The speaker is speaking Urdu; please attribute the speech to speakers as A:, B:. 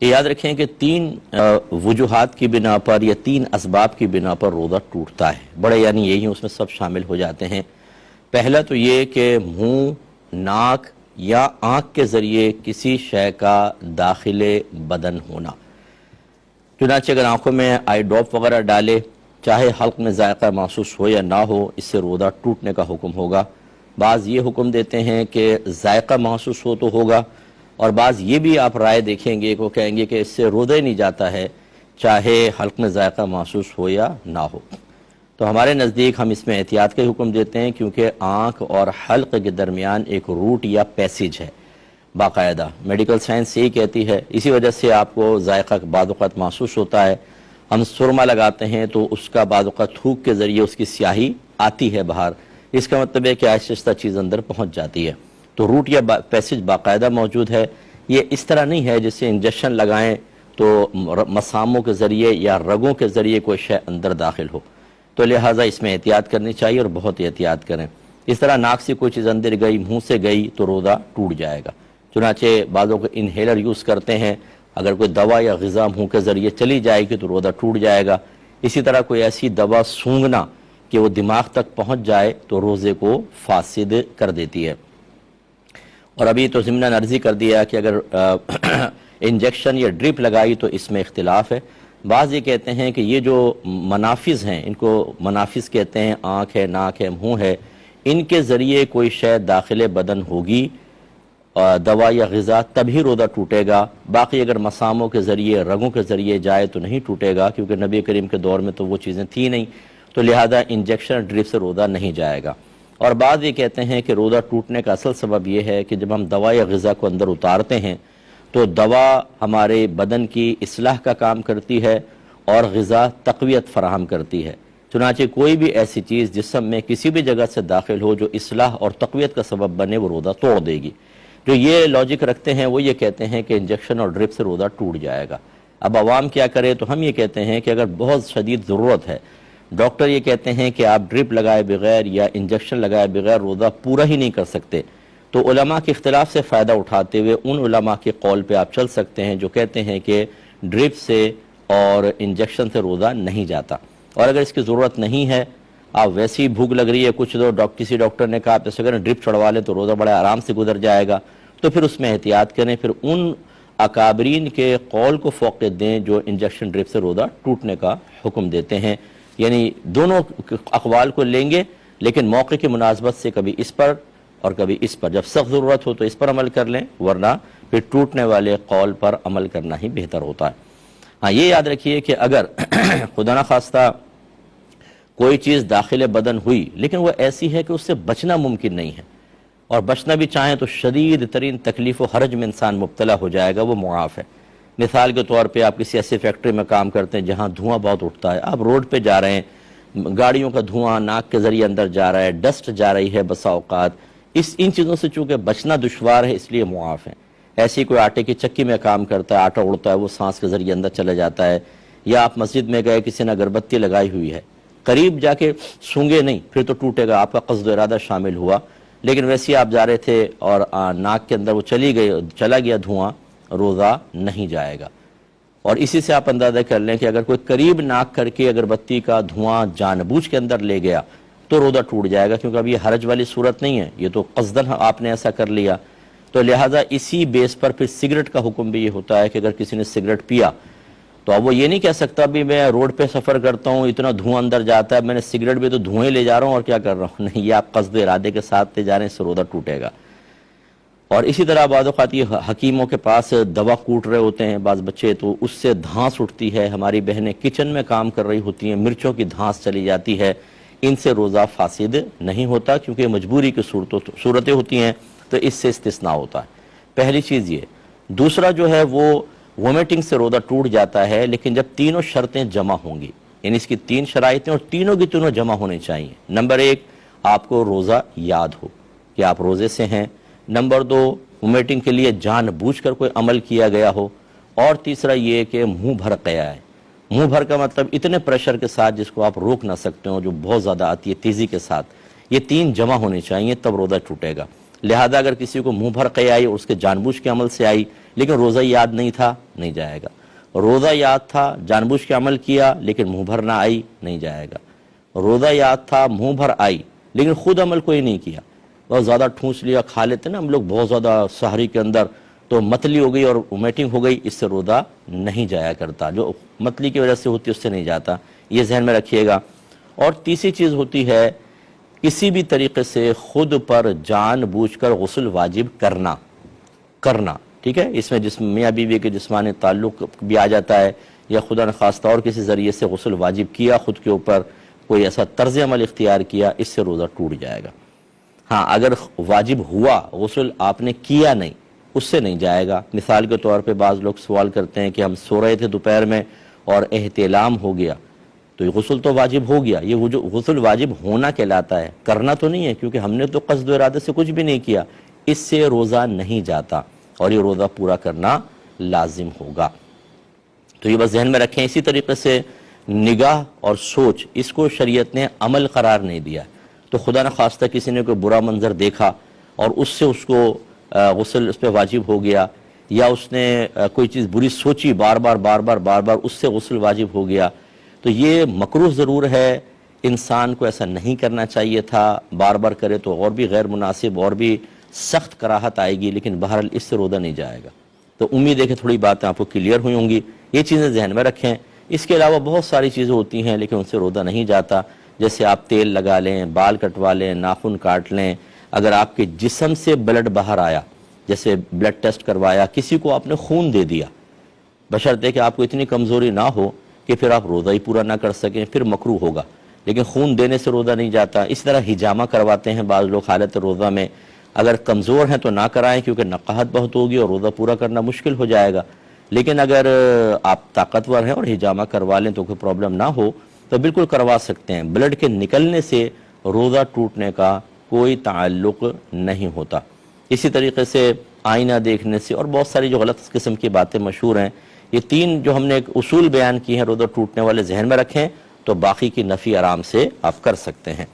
A: یہ یاد رکھیں کہ تین وجوہات کی بنا پر یا تین اسباب کی بنا پر روزہ ٹوٹتا ہے، بڑے یعنی یہی اس میں سب شامل ہو جاتے ہیں۔ پہلا تو یہ کہ منہ، ناک یا آنکھ کے ذریعے کسی شے کا داخل بدن ہونا، چنانچہ اگر آنکھوں میں آئی ڈراپ وغیرہ ڈالے، چاہے حلق میں ذائقہ محسوس ہو یا نہ ہو، اس سے روزہ ٹوٹنے کا حکم ہوگا۔ بعض یہ حکم دیتے ہیں کہ ذائقہ محسوس ہو تو ہوگا، اور بعض یہ بھی آپ رائے دیکھیں گے کہ کہیں گے کہ اس سے روزہ ہی نہیں جاتا ہے، چاہے حلق میں ذائقہ محسوس ہو یا نہ ہو۔ تو ہمارے نزدیک ہم اس میں احتیاط کا حکم دیتے ہیں، کیونکہ آنکھ اور حلق کے درمیان ایک روٹ یا پیسیج ہے باقاعدہ، میڈیکل سائنس یہی کہتی ہے، اسی وجہ سے آپ کو ذائقہ بعض اوقات محسوس ہوتا ہے۔ ہم سرما لگاتے ہیں تو اس کا بعض اوقات تھوک کے ذریعے اس کی سیاہی آتی ہے باہر، اس کا مطلب ہے کہ آہستہ آہستہ چیز اندر پہنچ جاتی ہے، تو روٹ یا پیسیج باقاعدہ موجود ہے۔ یہ اس طرح نہیں ہے جسے انجیکشن لگائیں تو مساموں کے ذریعے یا رگوں کے ذریعے کوئی شے اندر داخل ہو، تو لہٰذا اس میں احتیاط کرنی چاہیے اور بہت احتیاط کریں۔ اس طرح ناک سے کوئی چیز اندر گئی، منہ سے گئی تو روزہ ٹوٹ جائے گا۔ چنانچہ بعضوں کو انہیلر یوز کرتے ہیں، اگر کوئی دوا یا غذا منہ کے ذریعے چلی جائے گی تو روزہ ٹوٹ جائے گا۔ اسی طرح کوئی ایسی دوا سونگھنا کہ وہ دماغ تک پہنچ جائے تو روزے کو فاسد کر دیتی ہے۔ اور ابھی تو ضمن عرضی کر دیا کہ اگر انجیکشن یا ڈرپ لگائی تو اس میں اختلاف ہے۔ بعض یہ کہتے ہیں کہ یہ جو منافذ ہیں، ان کو منافذ کہتے ہیں، آنکھ ہے، ناک ہے، منہ ہے، ان کے ذریعے کوئی شے داخل بدن ہوگی دوا یا غذا تبھی روزہ ٹوٹے گا، باقی اگر مساموں کے ذریعے، رگوں کے ذریعے جائے تو نہیں ٹوٹے گا، کیونکہ نبی کریم کے دور میں تو وہ چیزیں تھیں نہیں، تو لہذا انجیکشن ڈرپ سے روزہ نہیں جائے گا۔ اور بعض یہ کہتے ہیں کہ روزہ ٹوٹنے کا اصل سبب یہ ہے کہ جب ہم دوا یا غذا کو اندر اتارتے ہیں تو دوا ہمارے بدن کی اصلاح کا کام کرتی ہے اور غذا تقویت فراہم کرتی ہے، چنانچہ کوئی بھی ایسی چیز جسم میں کسی بھی جگہ سے داخل ہو جو اصلاح اور تقویت کا سبب بنے وہ روزہ توڑ دے گی۔ جو یہ لاجک رکھتے ہیں وہ یہ کہتے ہیں کہ انجیکشن اور ڈرپ سے روزہ ٹوٹ جائے گا۔ اب عوام کیا کرے؟ تو ہم یہ کہتے ہیں کہ اگر بہت شدید ضرورت ہے، ڈاکٹر یہ کہتے ہیں کہ آپ ڈرپ لگائے بغیر یا انجیکشن لگائے بغیر روزہ پورا ہی نہیں کر سکتے، تو علماء کے اختلاف سے فائدہ اٹھاتے ہوئے ان علماء کے قول پہ آپ چل سکتے ہیں جو کہتے ہیں کہ ڈرپ سے اور انجیکشن سے روزہ نہیں جاتا، اور اگر اس کی ضرورت نہیں ہے، آپ ویسی بھوک لگ رہی ہے، کچھ کسی ڈاکٹر نے کہا آپ ایسے کریں ڈرپ چڑھوا لیں تو روزہ بڑے آرام سے گزر جائے گا، تو پھر اس میں احتیاط کریں، پھر ان اکابرین کے قول کو فوقیت دیں جو انجیکشن ڈرپ سے روزہ ٹوٹنے کا حکم دیتے ہیں، یعنی دونوں اقوال کو لیں گے لیکن موقع کی مناسبت سے کبھی اس پر اور کبھی اس پر، جب سخت ضرورت ہو تو اس پر عمل کر لیں، ورنہ پھر ٹوٹنے والے قول پر عمل کرنا ہی بہتر ہوتا ہے۔ ہاں یہ یاد رکھیے کہ اگر خدا نخواستہ کوئی چیز داخل بدن ہوئی لیکن وہ ایسی ہے کہ اس سے بچنا ممکن نہیں ہے، اور بچنا بھی چاہیں تو شدید ترین تکلیف و حرج میں انسان مبتلا ہو جائے گا، وہ معاف ہے۔ مثال کے طور پہ آپ کسی ایسے فیکٹری میں کام کرتے ہیں جہاں دھواں بہت اٹھتا ہے، آپ روڈ پہ جا رہے ہیں، گاڑیوں کا دھواں ناک کے ذریعے اندر جا رہا ہے، ڈسٹ جا رہی ہے بسا اوقات، ان چیزوں سے چونکہ بچنا دشوار ہے اس لیے معاف ہے۔ ایسی کوئی آٹے کی چکی میں کام کرتا ہے، آٹا اڑتا ہے، وہ سانس کے ذریعے اندر چلا جاتا ہے، یا آپ مسجد میں گئے، کسی نے اگربتی لگائی ہوئی ہے، قریب جا کے سونگے نہیں، پھر تو ٹوٹے گا، آپ کا قصد و ارادہ شامل ہوا، لیکن ویسے آپ جا رہے تھے اور ناک کے اندر وہ چلا گیا دھواں، روزہ نہیں جائے گا۔ اور اسی سے آپ اندازہ کر لیں کہ اگر کوئی قریب ناک کر کے اگربتی کا دھواں جان بوجھ کے اندر لے گیا تو روزہ ٹوٹ جائے گا، کیونکہ اب یہ حرج والی صورت نہیں ہے، یہ تو قصدن آپ نے ایسا کر لیا۔ تو لہٰذا اسی بیس پر پھر سگریٹ کا حکم بھی یہ ہوتا ہے کہ اگر کسی نے سگریٹ پیا تو اب وہ یہ نہیں کہہ سکتا بھی میں روڈ پہ سفر کرتا ہوں، اتنا دھواں اندر جاتا ہے، میں نے سگریٹ بھی تو دھوئیں لے جا رہا ہوں اور کیا کر رہا ہوں، نہیں، یہ آپ قصد ارادے کے ساتھ لے جا رہے ہیں، اس سے روزہ ٹوٹے گا۔ اور اسی طرح بعض اوقات یہ حکیموں کے پاس دوا کوٹ رہے ہوتے ہیں بعض بچے، تو اس سے دھانس اٹھتی ہے، ہماری بہنیں کچن میں کام کر رہی ہوتی ہیں، مرچوں کی دھانس چلی جاتی ہے، ان سے روزہ فاسد نہیں ہوتا، کیونکہ مجبوری کی صورتیں ہوتی ہیں تو اس سے استثناء ہوتا ہے۔ پہلی چیز یہ۔ دوسرا جو ہے وہ وومیٹنگ سے روزہ ٹوٹ جاتا ہے، لیکن جب تینوں شرطیں جمع ہوں گی، یعنی اس کی تین شرائطیں اور تینوں کی تینوں جمع ہونے چاہیے۔ نمبر ایک، آپ کو روزہ یاد ہو کہ آپ روزے سے ہیں۔ نمبر دو، وومیٹنگ کے لیے جان بوجھ کر کوئی عمل کیا گیا ہو۔ اور تیسرا یہ کہ منہ بھر قیا ہے۔ منہ بھر کا مطلب اتنے پریشر کے ساتھ جس کو آپ روک نہ سکتے ہو، جو بہت زیادہ آتی ہے تیزی کے ساتھ، یہ تین جمع ہونے چاہیے تب روزہ ٹوٹے گا۔ لہذا اگر کسی کو منہ بھر قیا آئی اور اس کے جان بوجھ کے عمل سے آئی، لیکن روزہ یاد نہیں تھا نہیں جائے گا. روزہ یاد تھا جان بوجھ کے عمل کیا لیکن منہ بھر نہ آئی نہیں جائے گا. روزہ یاد تھا منہ بھر آئی لیکن خود عمل کوئی نہیں کیا, بہت زیادہ ٹھونس لیا, کھا لیتے نا ہم لوگ بہت زیادہ سحری کے اندر, تو متلی ہو گئی اور ومیٹنگ ہو گئی, اس سے روزہ نہیں جایا کرتا. جو متلی کی وجہ سے ہوتی ہے اس سے نہیں جاتا, یہ ذہن میں رکھیے گا. اور تیسری چیز ہوتی ہے کسی بھی طریقے سے خود پر جان بوجھ کر غسل واجب کرنا, ٹھیک ہے. اس میں میاں بیوی کے جسمانی تعلق بھی آ جاتا ہے, یا خدا نخواستہ اور کسی ذریعے سے غسل واجب کیا خود کے اوپر, کوئی ایسا طرز عمل اختیار کیا, اس سے روزہ ٹوٹ جائے گا. ہاں اگر واجب ہوا غسل آپ نے کیا نہیں, اس سے نہیں جائے گا. مثال کے طور پہ بعض لوگ سوال کرتے ہیں کہ ہم سو رہے تھے دوپہر میں اور احتلام ہو گیا, تو یہ غسل تو واجب ہو گیا. یہ غسل واجب ہونا کہلاتا ہے, کرنا تو نہیں ہے, کیونکہ ہم نے تو قصد و ارادے سے کچھ بھی نہیں کیا. اس سے روزہ نہیں جاتا اور یہ روزہ پورا کرنا لازم ہوگا. تو یہ بس ذہن میں رکھیں. اسی طریقے سے نگاہ اور سوچ, اس کو شریعت نے عمل قرار نہیں دیا. تو خدا نخواستہ کسی نے کوئی برا منظر دیکھا اور اس سے اس کو غسل اس پہ واجب ہو گیا, یا اس نے کوئی چیز بری سوچی بار بار اس سے غسل واجب ہو گیا, تو یہ مکروہ ضرور ہے. انسان کو ایسا نہیں کرنا چاہیے تھا, بار بار کرے تو اور بھی غیر مناسب اور بھی سخت کراہت آئے گی, لیکن بہرحال اس سے روزہ نہیں جائے گا. تو امید ہے کہ تھوڑی باتیں آپ کو کلیئر ہوئی ہوں گی. یہ چیزیں ذہن میں رکھیں. اس کے علاوہ بہت ساری چیزیں ہوتی ہیں لیکن ان سے روزہ نہیں جاتا. جیسے آپ تیل لگا لیں, بال کٹوا لیں, ناخن کاٹ لیں, اگر آپ کے جسم سے بلڈ باہر آیا, جیسے بلڈ ٹیسٹ کروایا, کسی کو آپ نے خون دے دیا, بشرطے کہ آپ کو اتنی کمزوری نہ ہو کہ پھر آپ روزہ ہی پورا نہ کر سکیں, پھر مکروہ ہوگا, لیکن خون دینے سے روزہ نہیں جاتا. اس طرح ہجامہ کرواتے ہیں بعض لوگ حالت روزہ میں, اگر کمزور ہیں تو نہ کرائیں کیونکہ نقاہت بہت ہوگی اور روزہ پورا کرنا مشکل ہو جائے گا. لیکن اگر آپ طاقتور ہیں اور ہجامہ کروا لیں تو کوئی پرابلم نہ ہو تو بالکل کروا سکتے ہیں. بلڈ کے نکلنے سے روزہ ٹوٹنے کا کوئی تعلق نہیں ہوتا. اسی طریقے سے آئینہ دیکھنے سے اور بہت ساری جو غلط قسم کی باتیں مشہور ہیں, یہ تین جو ہم نے ایک اصول بیان کی ہیں روزہ ٹوٹنے والے, ذہن میں رکھیں تو باقی کی نفی آرام سے آپ کر سکتے ہیں.